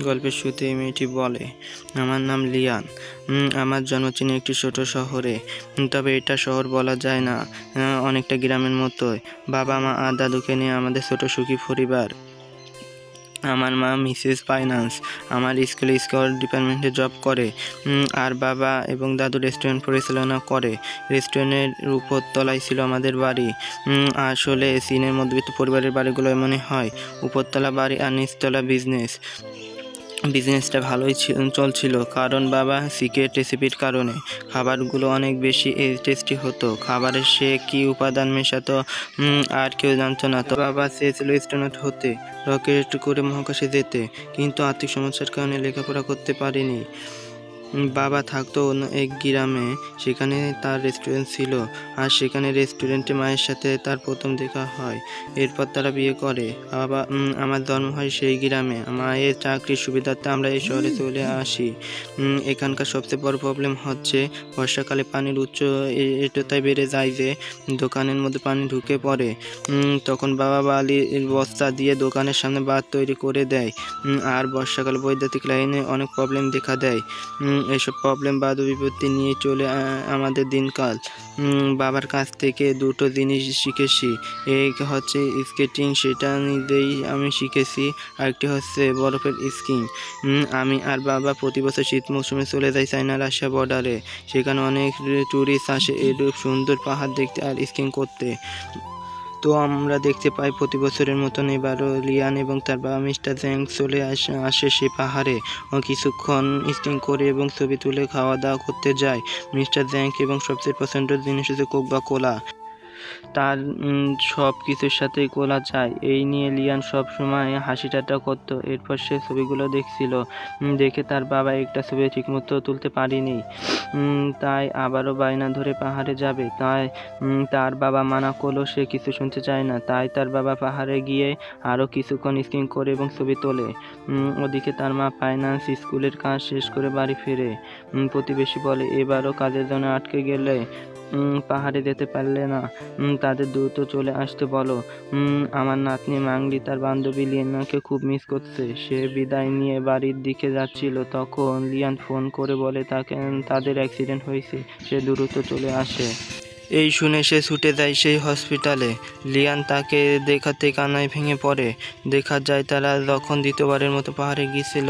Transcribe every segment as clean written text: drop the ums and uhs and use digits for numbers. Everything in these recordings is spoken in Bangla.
গল্পের শুরুতে এই মেয়েটি বলে, আমার নাম লিয়ান। আমার জন্ম চীনের একটি ছোট শহরে। তবে এটা শহর বলা যায় না, অনেকটা গ্রামের মতোই। বাবা মা আর দাদুকে নিয়ে আমাদের ছোট সুখী পরিবার। আমার মা মিসেস ফাইন্যান্স আমার স্কুল ডিপার্টমেন্টে জব করে, আর বাবা এবং দাদু রেস্টুরেন্ট পরিচালনা করে। রেস্টুরেন্টের উপর তলায় ছিল আমাদের বাড়ি। আসলে চীনের মধ্যবিত্ত পরিবারের বাড়িগুলো এমনই হয়, উপরতলা বাড়ি আর নিচতলা বিজনেসটা ভালোই চলছিল, কারণ বাবা সিক্রেট রেসিপির কারণে। খাবারগুলো অনেক বেশি টেস্টি হতো। খাবারে সে কি উপাদান মেশাতো আর কেউ জানতো না। তো বাবা চেয়েছিল স্ট্রোনট হতে, রকেট করে মহাকাশে যেতে, কিন্তু আর্থিক সমস্যার কারণে লেখাপড়া করতে পারেনি। বাবা থাকতো অন্য এক গ্রামে, সেখানে তার রেস্টুরেন্ট ছিল, আর সেখানে রেস্টুরেন্টে মায়ের সাথে তার প্রথম দেখা হয়। এরপর তারা বিয়ে করে। আমার জন্ম হয় সেই গ্রামে। মায়ের চাকরির সুবিধার্থে আমরা এই শহরে চলে আসি। এখানকার সবচেয়ে বড় প্রবলেম হচ্ছে বর্ষাকালে পানির এতটাই বেড়ে যায় যে দোকানের মধ্যে পানি ঢুকে পড়ে। তখন বাবা বালির বস্তা দিয়ে দোকানের সামনে বাঁধ তৈরি করে দেয়। আর বর্ষাকালে বৈদ্যুতিক লাইনে অনেক প্রবলেম দেখা দেয়। এসব প্রবলেম বাধা বিপত্তি নিয়ে চলে আমাদের দিনকাল। বাবার কাছ থেকে দুটো জিনিস শিখেছি। এক হচ্ছে স্কেটিং, সেটা নিজেই আমি শিখেছি। আরেকটি হচ্ছে বরফের স্কিং। আমি আর বাবা প্রতি বছর শীত মৌসুমে চলে যাই চায়না রাশিয়া বর্ডারে। সেখানে অনেক ট্যুরিস্ট আসে এরূপ সুন্দর পাহাড় দেখতে আর স্কিং করতে। তো আমরা দেখতে পাই প্রতি বছরের মতন এবারও লিয়ান এবং তার বাবা মিস্টার জ্যাং চলে আসে সে পাহাড়ে। কিছুক্ষণ স্কিং করে এবং ছবি তুলে খাওয়া দাওয়া করতে যায়। মিস্টার জ্যাং এবং সবচেয়ে পছন্দের জিনিস হচ্ছে কোক বা কোলা। তার সব কিছুর সাথেই কোলা যায়, এই নিয়ে লিয়ান সব সময় হাসি ঠাট্টা করত। এরপর সে ছবিগুলো দেখছিল, দেখে তার বাবা একটা ছবি ঠিকমতো তুলতে পারেনি, তাই আবারও বায়না ধরে পাহাড়ে যাবে। তাই তার বাবা মানা করলো, সে কিছু শুনতে চায় না। তাই তার বাবা পাহাড়ে গিয়ে আরও কিছুক্ষণ স্কিং করে এবং ছবি তোলে। ওদিকে তার মা ফাইন্যান্স স্কুলের কাজ শেষ করে বাড়ি ফিরে। প্রতিবেশী বলে, এবারও কাজের জন্য আটকে গেলে পাহাড়ে যেতে পারলে না, তাদের দ্রুত চলে আসতে বলো। আমার নাতনি মাংলি তার বান্ধবী লিয়ানকে খুব মিস করছে। সে বিদায় নিয়ে বাড়ির দিকে যাচ্ছিল, তখন লিয়ান ফোন করে বলে তাদের অ্যাক্সিডেন্ট হয়েছে, সে দ্রুত চলে আসে। এই শুনে সে ছুটে যায় সেই হসপিটালে। লিয়ান তাকে দেখাতে কান্নায় ভেঙে পড়ে। দেখা যায় তারা যখন দ্বিতীয়বারের মতো পাহাড়ে গিয়েছিল,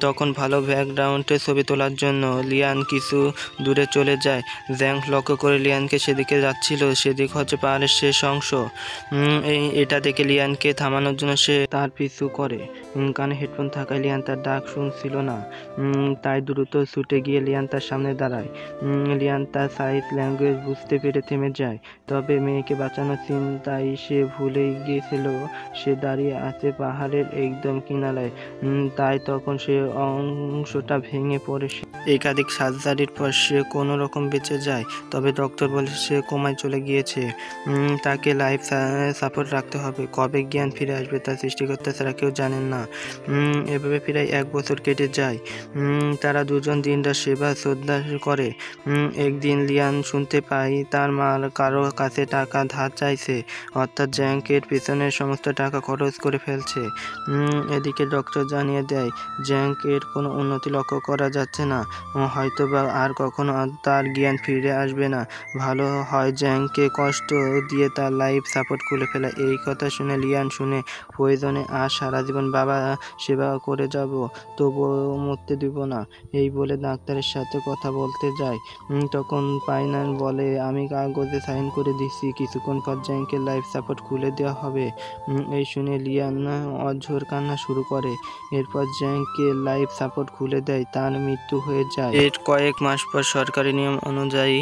তখন ভালো ব্যাকগ্রাউন্ডে ছবি তোলার জন্য লিয়ান কিছু দূরে চলে যায়। জ্যাং লক্ষ্য করে লিয়ানকে সেদিকে যাচ্ছিল। সেদিক হচ্ছে পাহাড়ের শেষ অংশ। এটা দেখে লিয়ানকে থামানোর জন্য সে তার পিছু করে। কানে হেডফোন থাকায় লিয়ান তার ডাক শুনছিল না, তাই দ্রুত ছুটে গিয়ে লিয়ান তার সামনে দাঁড়ায়। লিয়ান তার সাইজ ল্যাঙ্গুয়েজ বুঝতে পেরে থেমে যায়। তবে মেয়েকে বাঁচানোর চিন্তায় সে ভুলেই গিয়েছিল সে দাঁড়িয়ে আছে পাহাড়ের একদম কিনারায়। তাই তখন সে অংশটা ভেঙে পড়ে। একাধিক সার্জারির পর সে কোনো রকম বেঁচে যায়। তবে ডক্টর বলে সে কোমায় চলে গিয়েছে। তাকে লাইফ সাপোর্ট রাখতে হবে। কবে জ্ঞান ফিরে আসবে তার সৃষ্টিকর্তা ছাড়া কেউ জানেন না। এভাবে প্রায় 1 বছর কেটে যায়। তারা দুজন দিনরাত সেবা শ্রদ্ধা করে। একদিন লিয়ান শুনতে পায় তার মা কারো কাছে টাকা ধার চাইছে, অর্থাৎ জ্যাংকের পিছনে সমস্ত টাকা খরচ করে ফেলছে। এদিকে ডক্টর জানিয়ে দেয় জ্যাংকের কোনো উন্নতি লক্ষ্য করা যাচ্ছে না, হয়তোবা আর কখনো তার জ্ঞান ফিরে আসবে না। ভালো হয় জ্যাংকে কষ্ট দিয়ে তার লাইফ সাপোর্ট খুলে ফেলা। এই কথা শুনে লিয়ান শুনে প্রয়োজনে আর সারা জীবন বাবা সেবা করে যাব, তবুও মরতে দিব না, এই বলে ডাক্তারের সাথে কথা বলতে যায়। তখন ফাইন্যান্স বলে, আমি কাগজে সাইন করে দিচ্ছি, কিছুক্ষণ পর জ্যাংকের লাইফ সাপোর্ট খুলে দেওয়া হবে। এই শুনে লিয়ান অঝোর কান্না শুরু করে। এরপর জ্যাংকে লাইফ সাপোর্ট খুলে দেয়, তার মৃত্যু হয়ে যায়। এর কয়েক মাস পর সরকারি নিয়ম অনুযায়ী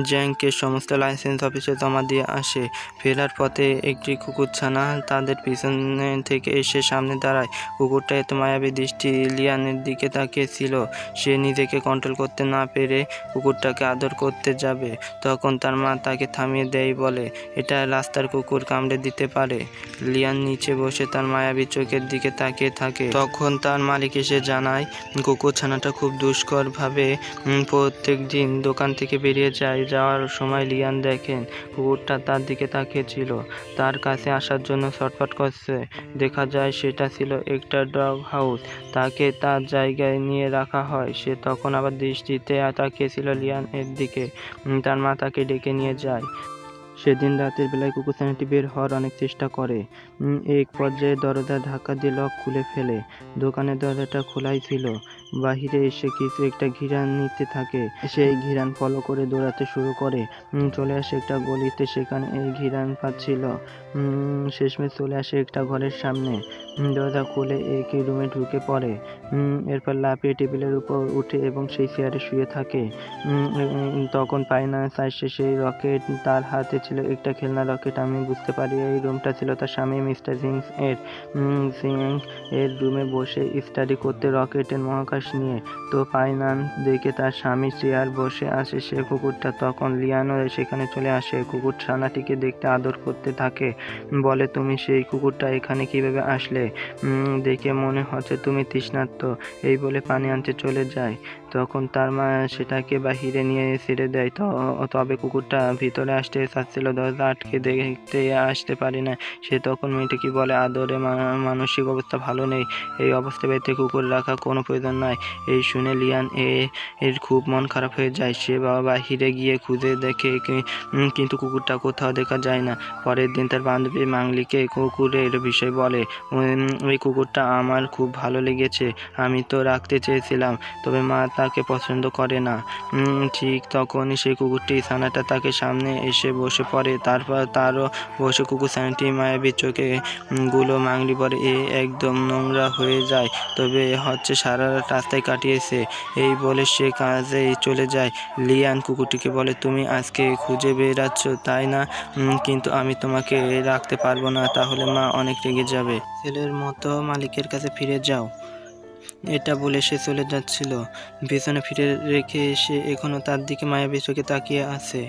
জ্যাংকে সমস্ত লাইসেন্স অফিসে জমা দিয়ে আসে। ফেরার পথে একটি কুকুরছানা তাদের পিছনে থেকে এসে সামনে দাঁড়ায়। কুকুরটা এত মায়াবী দৃষ্টি লিয়ানের দিকে তাকিয়েছিল, সে নিজেকে কন্ট্রোল করতে না পেরে কুকুরটাকে আদর করতে যাবে, তখন তখন তার মা তাকে থামিয়ে দেয়, বলে এটা রাস্তার কুকুর, কামড়ে দিতে পারে। লিয়ান নিচে বসে তার মায়াবী চোখের দিকে তাকিয়ে থাকে। তখন তার মালিক এসে জানায় কুকুরছানাটা খুব দুষ্করভাবে প্রত্যেক দিন দোকান থেকে বেরিয়ে যাওয়ার সময় লিয়ান দেখেন কুকুরটা তার দিকে তাকিয়েছিল, তার কাছে আসার জন্য ছটফট করছে। দেখা যায় সেটা ছিল একটা ডগ হাউস। তাকে তার জায়গায় নিয়ে রাখা হয়। সে তখন আবার দৃষ্টিতে তাকিয়েছিল লিয়ান এর দিকে। তার মা তাকে ডেকে নিয়ে যায়। সেদিন রাতের বেলায় কুকুরছানাটি বের হওয়ার অনেক চেষ্টা করে। এক পর্যায়ে দরজা ধাক্কা দিয়ে লক খুলে ফেলে। দোকানের দরজাটা খোলাই ছিল। বাহিরে এসে কিছু একটা ঘ্রাণ নিতে থাকে। সেই ঘ্রাণ ফলো করে দৌড়াতে শুরু করে। চলে আসে একটা গলিতে, সেখানে এই ঘ্রাণ পাচ্ছিল। শেষমেশ চলে আসে একটা ঘরের সামনে। দরজা খুলে এক রুমে ঢুকে পড়ে। এরপর লাফিয়ে টেবিলের উপর উঠে এবং সেই চেয়ারে শুয়ে থাকে। তখন ফাইন্যান্স আসে। সেই রকেট তার হাতে ছিল, একটা খেলনা রকেট। আমি বুঝতে পারি এই রুমটা ছিল তার স্বামী মিস্টার জিংস এর রুমে বসে স্টাডি করতে রকেটের মহাকাশ নিয়ে। তো ফাইন্যান্স দেখে তার স্বামী চেয়ার বসে আসে সে কুকুরটা। তখন লিয়ানও সেখানে চলে আসে। কুকুর ছানাটিকে দেখতে আদর করতে থাকে। বলে, তুমি সেই কুকুরটা এখানে কিভাবে আসলে? দেখে মনে হচ্ছে তুমি তৃষ্ণার্ত। এই বলে পানি আনতে চলে যায়। তখন তার মা সেটাকে বাহিরে নিয়ে ছেড়ে দেয়। তবে কুকুরটা ভিতরে আসতে চাচ্ছিল, দরজা আটকে দেখতে আসতে পারে না। সে তখন মেয়েটিকে বলে, আদরে মানসিক অবস্থা ভালো নেই, এই অবস্থা বাড়িতে কুকুর রাখা কোনো প্রয়োজন নাই। এই শুনে লিয়ান এর খুব মন খারাপ হয়ে যায়। সে বাহিরে গিয়ে খুঁজে দেখে, কিন্তু কুকুরটা কোথাও দেখা যায় না। পরের দিন তার বান্ধবী মাংলিকে কুকুরের বিষয় বলে, ওই কুকুরটা আমার খুব ভালো লেগেছে, আমি তো রাখতে চেয়েছিলাম, তবে মা তাকে পছন্দ করে না। ঠিক তখনই সেই কুকুরটি ছানাটা তাকে সামনে এসে বসে পড়ে। তারপর তারও বসে কুকুর ছানাটি মায়াবী চোখে গুলো মাংলি পরে, এ একদম নোংরা হয়ে যায়, তবে হচ্ছে সারা রাত রাস্তায় কাটিয়েছে। এই বলে সে কাজে চলে যায়। লিয়ান কুকুরটিকে বলে, তুমি আজকে খুঁজে বেড়াচ্ছ তাই না? কিন্তু আমি তোমাকে রাখতে পারবো না, তাহলে মা অনেক রেগে যাবে। ছেলের মতো মালিকের কাছে ফিরে যাও। এটা বলে সে চলে যাচ্ছিল। পেছনে ফিরে রেখে সে এখনো তার দিকে মায়াবী চোখে তাকিয়ে আছে।